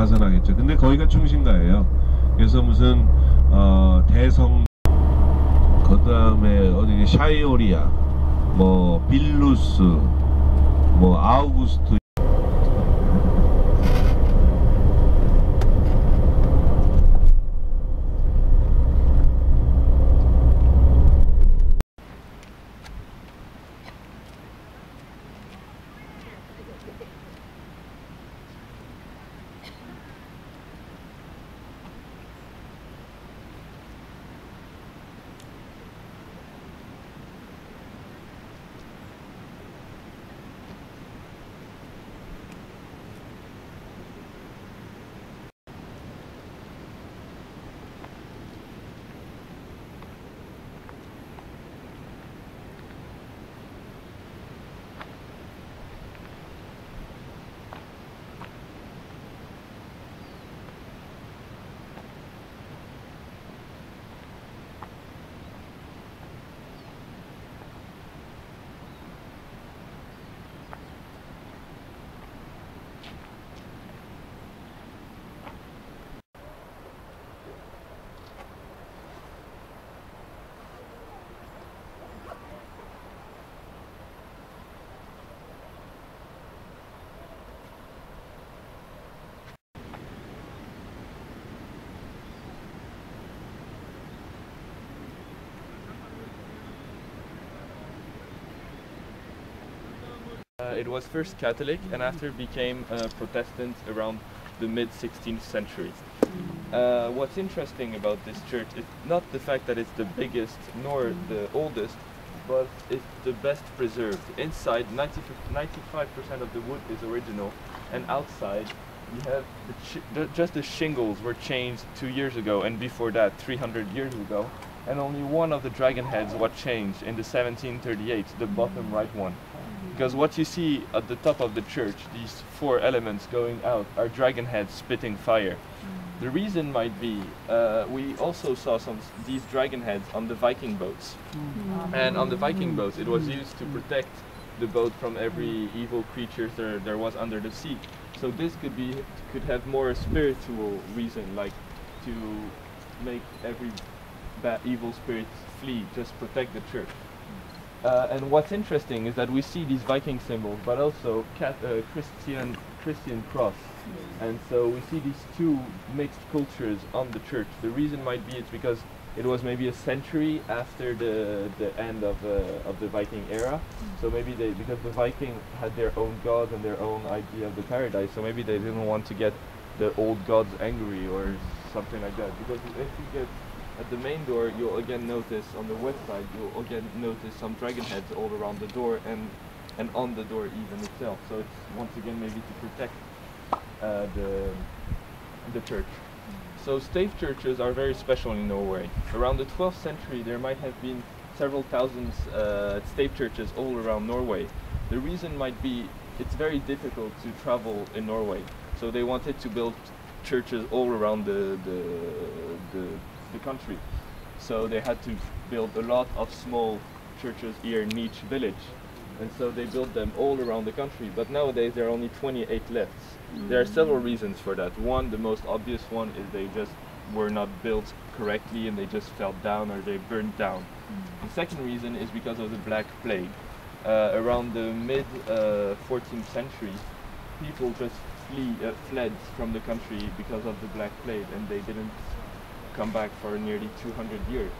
가선하겠죠. 근데 거기가 중심가예요. 그래서 무슨 대성, 그 다음에 어디 샤이오리아, 뭐 빌루스, 뭐 아우구스트. It was first Catholic and after became Protestant around the mid-16th century. What's interesting about this church is not the fact that it's the biggest nor the oldest, but it's the best preserved. Inside, 95% of the wood is original, and outside you have just the shingles were changed 2 years ago, and before that 300 years ago, and only one of the dragon heads was changed in the 1738, the bottom right one. Because what you see at the top of the church, these 4 elements going out, are dragon heads spitting fire. The reason might be, we also saw these dragon heads on the Viking boats. And on the Viking boats it was used to protect the boat from every evil creature there was under the sea. So this could have more spiritual reason, like to make every evil spirit flee, just protect the church. And what's interesting is that we see these Viking symbols, but also Christian cross. And so we see these 2 mixed cultures on the church. The reason might be it's because it was maybe a century after the end of the Viking era. So maybe because the Viking had their own gods and their own idea of the paradise, so maybe they didn't want to get the old gods angry or something like that. Because if you get at the main door, you'll again notice on the west side, you'll again notice some dragon heads all around the door and on the door even itself. So it's once again maybe to protect the church. So stave churches are very special in Norway. Around the 12th century there might have been several thousands stave churches all around Norway. The reason might be it's very difficult to travel in Norway. So they wanted to build churches all around the country. So they had to build a lot of small churches here in each village. And so they built them all around the country. But nowadays there are only 28 left. There are several reasons for that. One, the most obvious one, is they just were not built correctly and they just fell down or they burned down. The second reason is because of the Black Plague. Around the mid-14th century, people just fled from the country because of the Black Plague, and they didn't come back for nearly 200 years.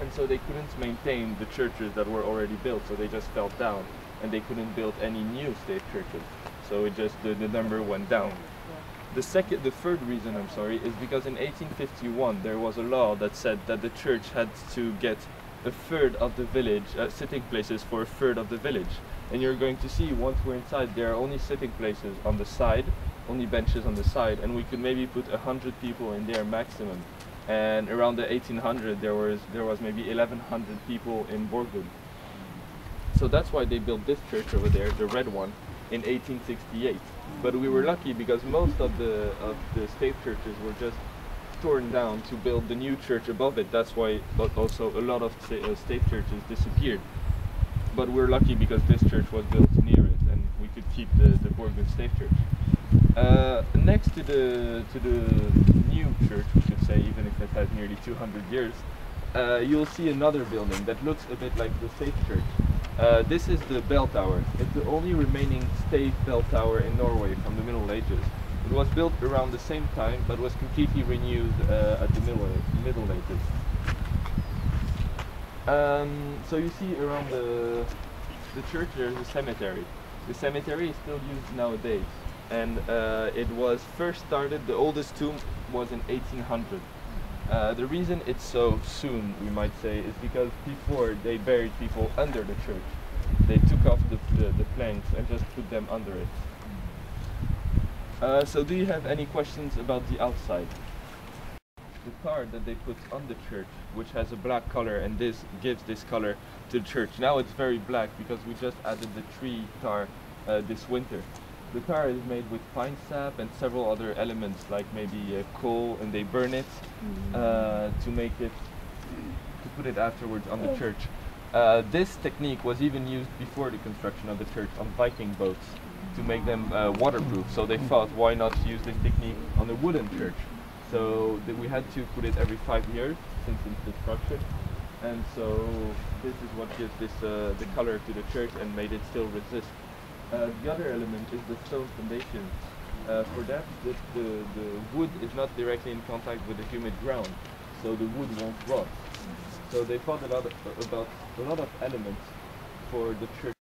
And so they couldn't maintain the churches that were already built, so they just fell down, and they couldn't build any new stave churches. So it just the number went down. The third reason, I'm sorry, is because in 1851 there was a law that said that the church had to get a third of the village, sitting places for a third of the village. And you're going to see, once we're inside, there are only sitting places on the side, only benches on the side, and we could maybe put 100 people in there maximum. And around the 1800 there was maybe 1100 people in Borgund. So that's why they built this church over there, the red one, in 1868. But we were lucky because most of the stave churches were just torn down to build the new church above it. That's why also a lot of stave churches disappeared. But we're lucky because this church was built near it and we could keep the Borgund Stave church. Next to the new church, we should say, even if it has nearly 200 years, you'll see another building that looks a bit like the Stave Church. This is the bell tower. It's the only remaining stave bell tower in Norway from the Middle Ages. It was built around the same time, but was completely renewed at the Middle Ages. So you see around the church there's a cemetery. The cemetery is still used nowadays, and it was first started, the oldest tomb was in 1800. The reason it's so soon, we might say, is because before they buried people under the church. They took off the planks and just put them under it. So do you have any questions about the outside? The tar that they put on the church, which has a black color, and this gives this color to the church. Now it's very black because we just added the tree tar this winter. The tar is made with pine sap and several other elements like maybe coal, and they burn it to make it, to put it afterwards on the church. This technique was even used before the construction of the church on Viking boats to make them waterproof. So they thought, why not use this technique on a wooden church? So we had to put it every 5 years since its construction. And so this is what gives this the color to the church and made it still resist. The other element is the stone foundation. For that, the wood is not directly in contact with the humid ground, so the wood won't rot. So they thought about a lot of elements for the church.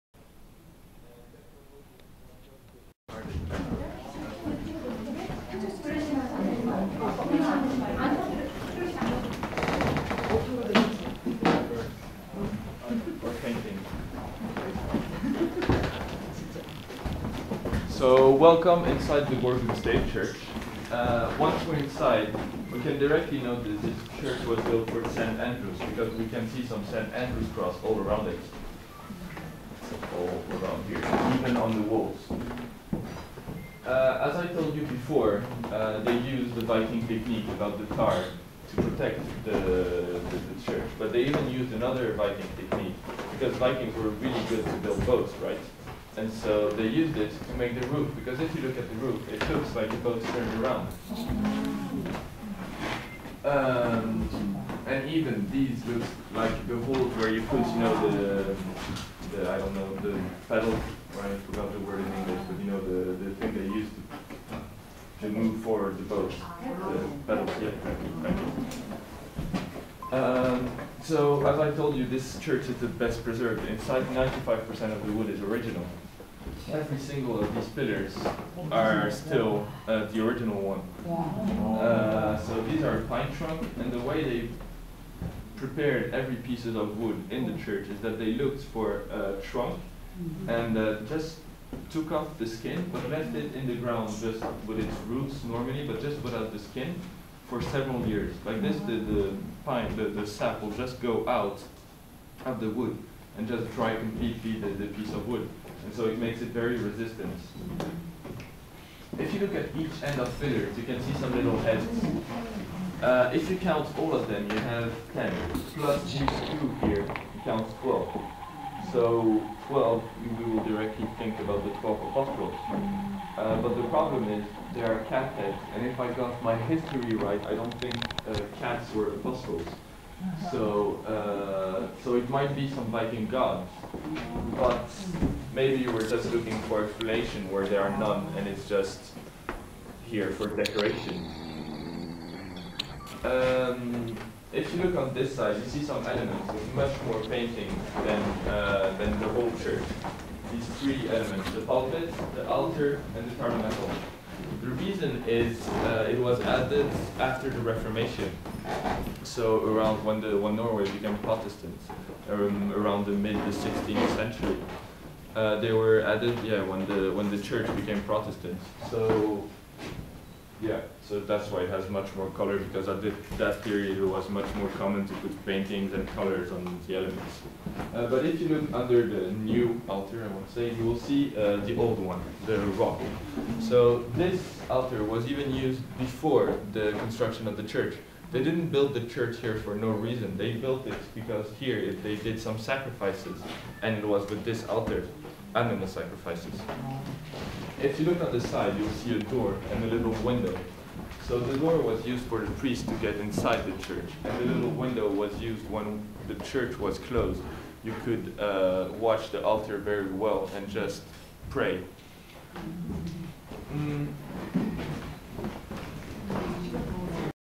So welcome inside the Borgund Stave church. Once we're inside, we can directly notice this church was built for St. Andrews because we can see some St. Andrews cross all around it. All around here, even on the walls. As I told you before, they used the Viking technique about the tar to protect the church, but they even used another Viking technique because Vikings were really good to build boats, right? And so they used it to make the roof, because if you look at the roof, it looks like the boat's turned around. And even these look like the holes where you put, you know, the I don't know, the pedal, or I forgot the word in English, but you know, the thing they used to move forward the boat. The pedals, yeah, thank you. So, as I told you, this church is the best preserved. Inside, 95% of the wood is original. Every single of these pillars are still the original one. So these are pine trunk, and the way they prepared every piece of wood in the church is that they looked for a trunk and just took off the skin, but left it in the ground just with its roots normally, but just without the skin for several years. Like this, the pine, the sap will just go out of the wood and just dry completely the piece of wood. And so it makes it very resistant. If you look at each end of pillars, you can see some little heads. If you count all of them, you have 10. Plus these two here, you count 12. So 12, we will directly think about the 12 apostles. But the problem is, there are cat heads, and if I got my history right, I don't think cats were apostles. So, so it might be some Viking gods, but maybe you were just looking for explanation where there are none, and it's just here for decoration. If you look on this side, you see some elements with much more painting than the whole church. These three elements: the pulpit, the altar, and the tabernacle. The reason is it was added after the Reformation. So around when Norway became Protestant, around the mid-16th century, they were added. Yeah, when the church became Protestant. So yeah, so that's why it has much more color, because at that period it was much more common to put paintings and colors on the elements. But if you look under the new altar, I would say, you will see the old one, the rock. So this altar was even used before the construction of the church. They didn't build the church here for no reason. They built it because here they did some sacrifices, and it was with this altar. animal sacrifices. If you look on the side, you'll see a door and a little window. So the door was used for the priest to get inside the church, and the little window was used when the church was closed. You could watch the altar very well and just pray.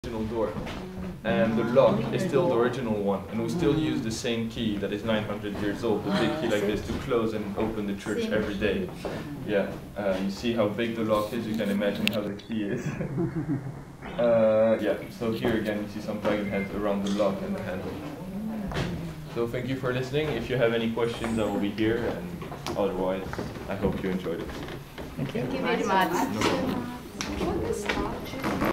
Original door, and the lock is still the original one, and we still use the same key that is 900 years old, the big key like this, to close and open the church every day. Yeah, you see how big the lock is, you can imagine how the key is. Yeah, so here again you see some dragon heads around the lock and the handle. So thank you for listening. If you have any questions, I will be here, and otherwise, I hope you enjoyed it. Thank you. Thank you very much. No problem. What is that?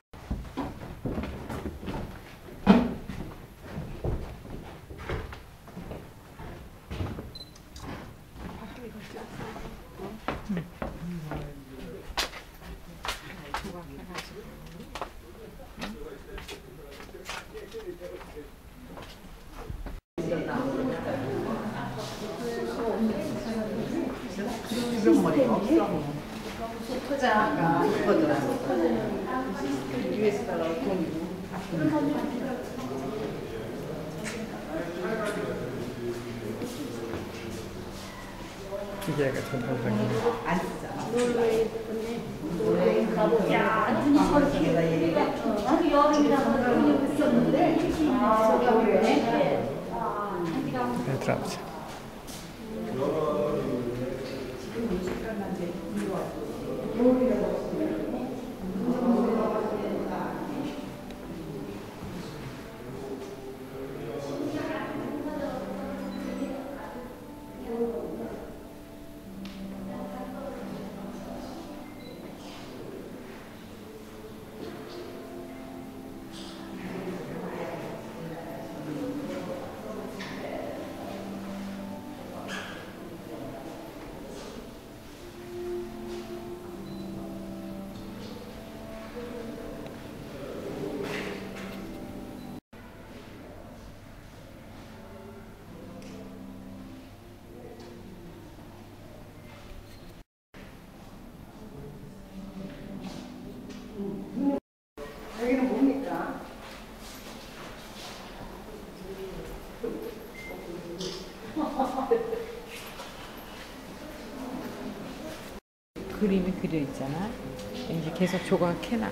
토자가 그거더라고. USB가 기계가 전통적인 안 쓰잖아. 노르웨이 가보자. 눈이 기계가 얘기가 나도 여름이라고 했었는데 겨울에 베트남이죠. 여기는 뭡니까? 그림이 그려 있잖아. 이제 계속 조각해 나.